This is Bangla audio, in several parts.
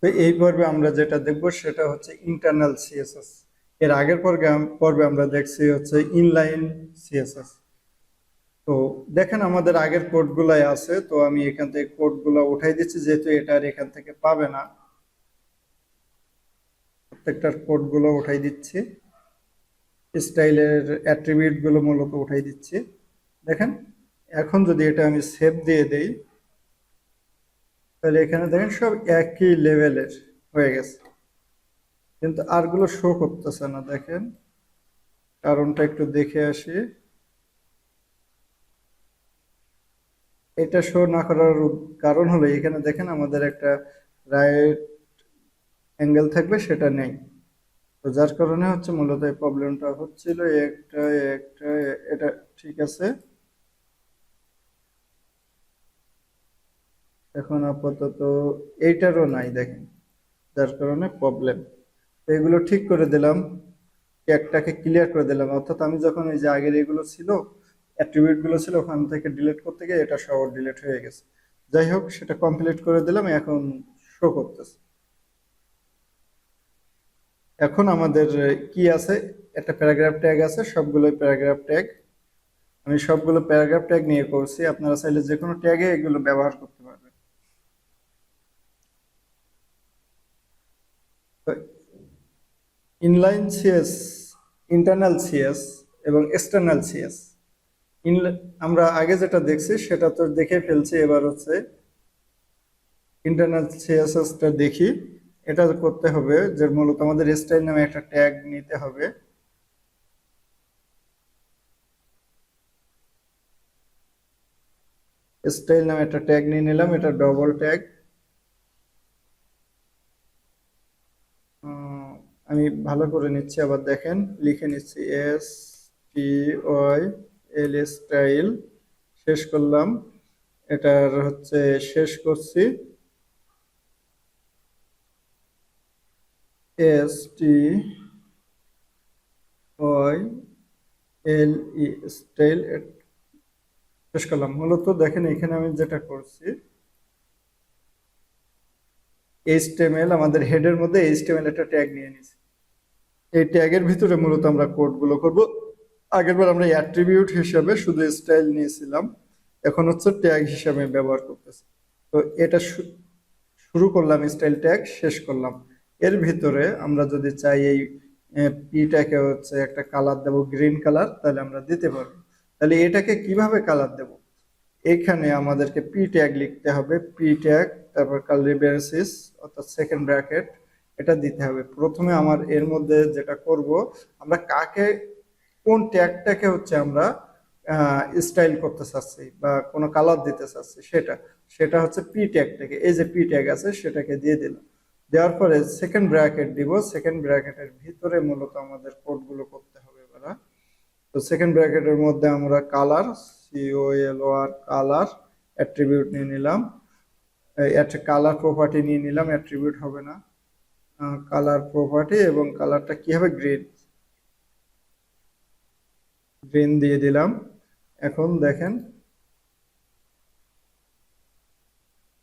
তো এই পর্বে আমরা যেটা দেখব সেটা হচ্ছে ইন্টারনাল সিএসএস। এর আগের পর্বে আমরা দেখছি হচ্ছে ইনলাইন সিএসএস। তো দেখেন আমাদের আগের কোডগুলাই আছে, তো আমি এখান থেকে কোডগুলো উঠাই দিচ্ছি যেহেতু এটা আর এখান থেকে পাবে না। প্রত্যেকটার কোডগুলো উঠাই দিচ্ছি, স্টাইলের অ্যাট্রিবিউট গুলো মূলত উঠাই দিচ্ছি। দেখেন এখন যদি এটা আমি সেভ দিয়ে দেই তাহলে এখানে দেখেন সব একই লেভেলের হয়ে গেছে, কিন্তু আরগুলো শো করতেছে না। দেখেন কারণটা একটু দেখে আসি। এটা শো না করার কারণ হলো এখানে দেখেন আমাদের একটা রাইট অ্যাঙ্গেল থাকবে, সেটা নেই। তো যার কারণে হচ্ছে মূলত এই প্রবলেমটা হচ্ছিল। একটা একটা এটা ঠিক আছে, এখন আপাতত এইটারও নাই দেখেন, যার কারণে প্রবলেম। তো এগুলো ঠিক করে দিলাম, ট্যাগটাকে ক্লিয়ার করে দিলাম, অর্থাৎ আমি যখন এই যে আগের এগুলো ছিল অ্যাট্রিবিউট গুলো ছিল ওখান থেকে ডিলিট করতে গিয়ে এটা সব ডিলিট হয়ে গেছে। যাই হোক সেটা কমপ্লিট করে দিলাম, এখন শো করতেছে। এখন আমাদের কি আছে, একটা প্যারাগ্রাফ ট্যাগ আছে, সবগুলোই প্যারাগ্রাফ ট্যাগ। আমি সবগুলো প্যারাগ্রাফ ট্যাগ নিয়ে করছি, আপনারা চাইলে যে কোনো ট্যাগে এগুলো ব্যবহার করতে পারবেন। ইনলাইন সিএস, ইন্টারনাল সিএস এবং এক্সটার্নাল সিএস। আমরা আগে যেটা দেখছি সেটা তো দেখে ফেলছি, এবার হচ্ছে ইন্টারনাল সিএসএসটা দেখি। এটা করতে হবে যে মূলত আমাদের স্টাইল নামে একটা ট্যাগ নিতে হবে। স্টাইল নামে একটা ট্যাগ নিয়ে নিলাম, এটা ডবল ট্যাগ। আমি ভালো করে নিচ্ছি, আবার দেখেন লিখে নিচ্ছি STYL স্টাইল, শেষ করলাম। এটার হচ্ছে শেষ করছি STYL স্টাইল, শেষ করলাম। মূলত দেখেন এখানে আমি যেটা করছি HTML, আমাদের হেডের মধ্যে HTML একটা ট্যাগ নিয়ে নিছি। এই ট্যাগের ভিতরে মূলত আমরা কোডগুলো করব। আগেরবার আমরা অ্যাট্রিবিউট হিসেবে শুধু স্টাইল নিয়েছিলাম, এখন হচ্ছে ট্যাগ হিসেবে ব্যবহার করতেছি। তো এটা শুরু করলাম স্টাইল ট্যাগ, শেষ করলাম। এর ভিতরে আমরা যদি চাই এই পিটাকে হচ্ছে একটা কালার দেব, গ্রিন কালার, তাহলে আমরা দিতে পারবো। তাহলে এটাকে কিভাবে কালার দেব, এখানে আমাদেরকে পি ট্যাগ লিখতে হবে, পি ট্যাগ, তারপর কার্লি ব্রেসিস অর্থাৎ সেকেন্ড ব্র্যাকেট, এটা দিতে হবে। প্রথমে আমার এর মধ্যে যেটা করব, আমরা কাকে কোন ট্যাগটাকে হচ্ছে আমরা স্টাইল করতে চাচ্ছি বা কোনো কালার দিতে চাচ্ছি, সেটা সেটা হচ্ছে পি ট্যাগটাকে, এই যে পি ট্যাগ আছে সেটাকে দিয়ে দিলাম। দেওয়ার পরে সেকেন্ড ব্র্যাকেট দিব, সেকেন্ড ব্র্যাকেটের ভিতরে মূলত আমাদের কোডগুলো করতে হবে এবার। তো সেকেন্ড ব্র্যাকেটের মধ্যে আমরা কালার, COLOR কালার অ্যাট্রিবিউট নিয়ে নিলাম, একটা কালার প্রপার্টি নিয়ে নিলাম, অ্যাট্রিবিউট হবে না, কালার প্রপার্টি, এবং কালারটা কি হবে, গ্রিন, গ্রিন দিয়ে দিলাম। এখন দেখেন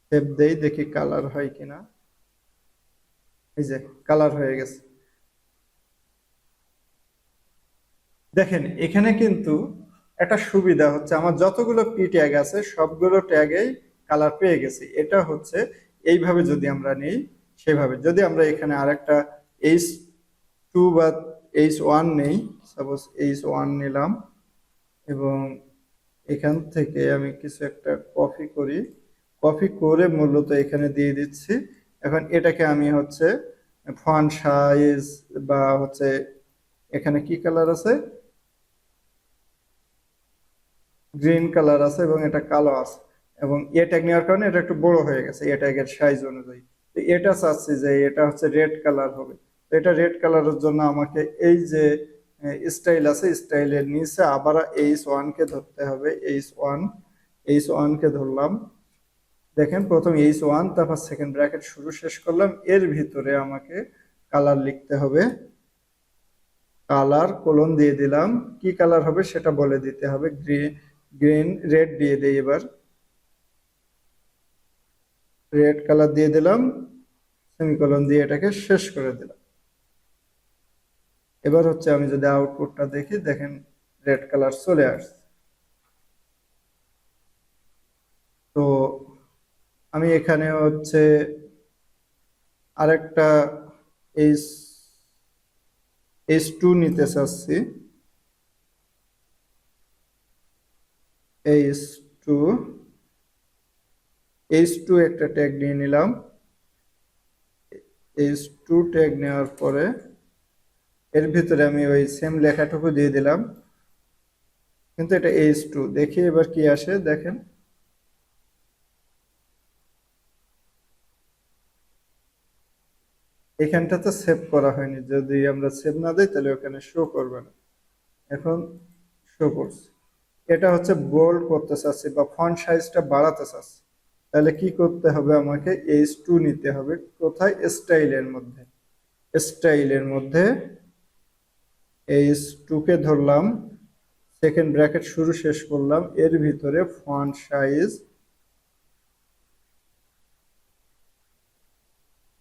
সেভ দেই, দেখি কালার হয় কিনা। এই যে কালার হয়ে গেছে। দেখেন এখানে কিন্তু একটা সুবিধা হচ্ছে, আমার যতগুলো পি ট্যাগ আছে সবগুলো ট্যাগেই কালার পেয়ে গেছি। এটা হচ্ছে এইভাবে যদি আমরা নেই, সেভাবে যদি আমরা এখানে আরেকটা H2 বা H1 নেই, সাপোজ H1 নিলাম, এবং এখান থেকে আমি কিছু একটা কপি করি, কপি করে মূলত এখানে দিয়ে দিচ্ছি। এখন এটাকে আমি হচ্ছে ফন্ট সাইজ বা হচ্ছে এখানে কি কালার আছে, গ্রিন কালার আছে এবং এটা কালো আছে, এবং এ ট্যাগ নেওয়ার কারণে এটা একটু বড় হয়ে গেছে এ ট্যাগের সাইজ অনুযায়ী। তো এটা চাচ্ছি যে এটা হচ্ছে রেড কালার হবে। তো এটা রেড কালারের জন্য আমাকে এই যে স্টাইল আছে, স্টাইলের নিচে আবার H1 কে ধরতে হবে, H1 কে ধরলাম। দেখেন প্রথম H1, তারপর সেকেন্ড ব্র্যাকেট শুরু শেষ করলাম, এর ভিতরে আমাকে কালার লিখতে হবে, কালার কোলন দিয়ে দিলাম, কি কালার হবে সেটা বলে দিতে হবে, গ্রিন রেড দিয়ে দেই, এবার রেড কালার দিয়ে দিলাম, সেমিকোলন দিয়ে এটাকে শেষ করে দিলাম। এবার হচ্ছে আমি যদি আউটপুটটা দেখি, দেখেন রেড কালার চলে আসছে। তো আমি এখানে হচ্ছে আরেকটা এইচ টু নিতে চাচ্ছি। এইচ টু একটা ট্যাগ নিয়ে নিলাম। এইচ টু ট্যাগ নেওয়ার পরে এর ভিতরে আমি ওই সেম লেখাটুকু দিয়ে দিলাম, কিন্তু এটা এইচ টু। দেখি এবার কি আসে, দেখেন এখানটাতে সেভ করা হয়নি। যদি আমরা সেভ না দিই তাহলে ওখানে শো করবে না। এখন শো করছে। এটা হচ্ছে বোল্ড করতে চাচ্ছি বা ফন্ট সাইজটা বাড়াতে চাচ্ছি, তাহলে কি করতে হবে, আমাকে এইচ টু নিতে হবে। কোথায়? স্টাইলের মধ্যে। স্টাইলের মধ্যে এইচ টু কে ধরলাম, সেকেন্ড ব্র্যাকেট শুরু শেষ করলাম, এর ভিতরে font size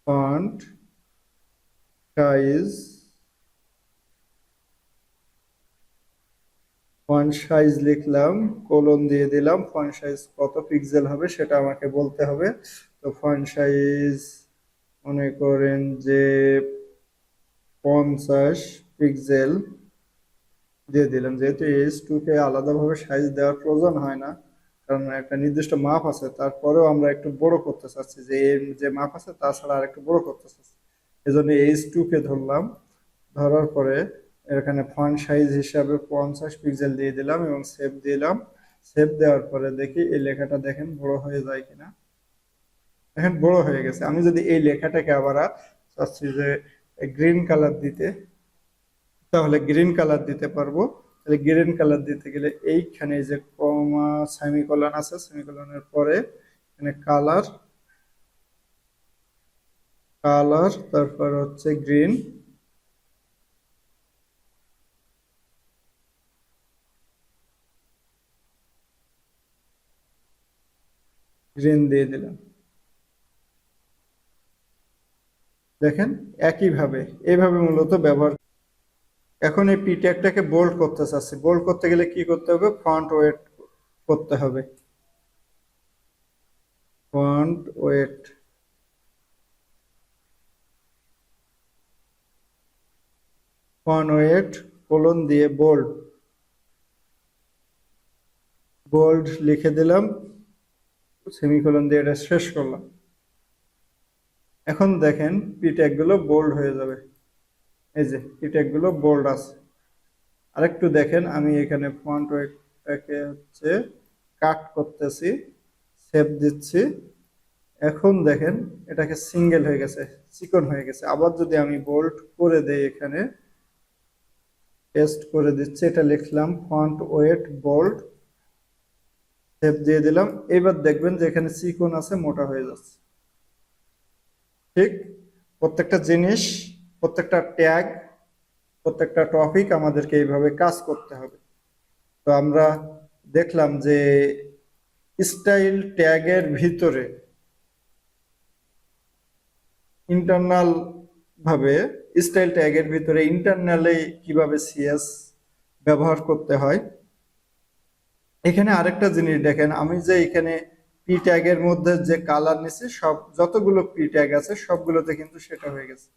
font size font size লিখলাম, কোলন দিয়ে দিলাম। ফন্ট সাইজ কত পিক্সেল হবে সেটা আমাকে বলতে হবে। তো ফন্ট সাইজ মনে করেন যে 50 পিক্সেল দিয়ে দিলাম। যেহেতু এইচ টু কে আলাদাভাবে সাইজ দেওয়ার প্রয়োজন হয় না, কারণ একটা নির্দিষ্ট মাপ আছে, তারপরেও আমরা একটু বড় করতে চাচ্ছি, যে এর যে মাপ আছে তাছাড়া আর একটু বড় করতে চাচ্ছি, এজন্য এইচ টু কে ধরলাম। ধরার পরে এখানে ফন্ট সাইজ হিসাবে 50 পিক্সেল দিয়ে দিলাম এবং সেভ দিলাম। সেভ দেওয়ার পরে দেখি এই লেখাটা দেখেন বড় হয়ে যায় কিনা। দেখেন বড় হয়ে গেছে। আমি যদি এই লেখাটাকে আবার চাচ্ছি যে গ্রিন কালার দিতে, তাহলে গ্রিন কালার দিতে পারবো। তাহলে গ্রিন কালার দিতে গেলে এইখানে যে কমা সেমিকোলন আছে, সেমিকোলনের পরে এখানে কালার তারপর হচ্ছে গ্রিন, দিয়ে দিলাম। দেখেন একইভাবে এইভাবে মূলত ব্যবহার। এখন এই পি ট্যাগটাকে বোল্ড করতে চাচ্ছি। বোল্ড করতে গেলে কি করতে হবে? ফন্ট ওয়েট করতে হবে। ফন্ট ওয়েট কোলন দিয়ে বোল্ড লিখে দিলাম, সেমিকোলন দিয়ে এটা শেষ করলাম। এখন দেখেন পি ট্যাগ গুলো বোল্ড হয়ে যাবে। এই যে পি ট্যাগ গুলো বোল্ড আছে। আরেকটু দেখেন, আমি এখানে ফন্ট ওয়েটটাকে হচ্ছে কাট করতেছি, সেভ দিচ্ছি। এখন দেখেন এটাকে সিঙ্গেল হয়ে গেছে, চিকন হয়ে গেছে। আবার যদি আমি বোল্ড করে দেই, এখানে পেস্ট করে দিচ্ছি, এটা লিখলাম ফন্ট ওয়েট বোল্ড, সেভ দিয়ে দিলাম। এবার দেখবেন যে এখানে চিকন আছে, মোটা হয়ে যাচ্ছে। ঠিক প্রত্যেকটা জিনিস, প্রত্যেকটা ট্যাগ, প্রত্যেকটা টপিক আমাদেরকে এইভাবে কাজ করতে হবে। তো আমরা দেখলাম যে স্টাইল ট্যাগের ভিতরে ইন্টারনাল ভাবে, স্টাইল ট্যাগের ভিতরে ইন্টারনালি কিভাবে সিএস ব্যবহার করতে হয়। এখানে আরেকটা জিনিস দেখেন, আমি যে এখানে পি ট্যাগের মধ্যে যে কালার নিছি, সব যতগুলো পি ট্যাগ আছে সবগুলোতে কিন্তু সেটা হয়ে গেছে।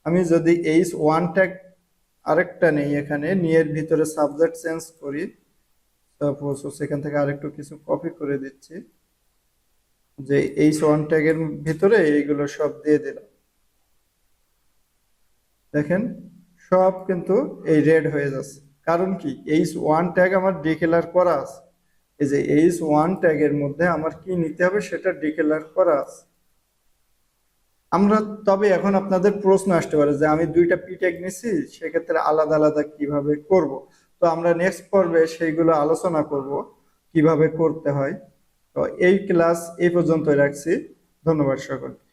আমি যদি এইচ ওয়ান ট্যাগ আরেকটা নেই, এখানে নিয়ের ভিতরে সাবজেক্ট চেঞ্জ করি, তারপর সেখান থেকে আরেকটু কিছু কপি করে দিচ্ছি, যে এইচ ওয়ান ট্যাগের ভিতরে এইগুলো সব দিয়ে দিলাম। দেখেন সব কিন্তু এই রেড হয়ে যাচ্ছে। কারণ কি? এইচ ওয়ান ট্যাগ আমার ডিক্লেয়ার করা আছে। এই যে এইচ ওয়ান ট্যাগের মধ্যে আমার কি নিতে হবে সেটা ডিক্লেয়ার করা আছে। আমরা তবে এখন আপনাদের প্রশ্ন আসতে পারে যে আমি দুইটা পি ট্যাগ নিছি, সেক্ষেত্রে আলাদা আলাদা কিভাবে করব। তো আমরা নেক্সট পর্বে সেইগুলো আলোচনা করব কিভাবে করতে হয়। তো এই ক্লাস এই পর্যন্তই রাখছি। ধন্যবাদ সকলকে।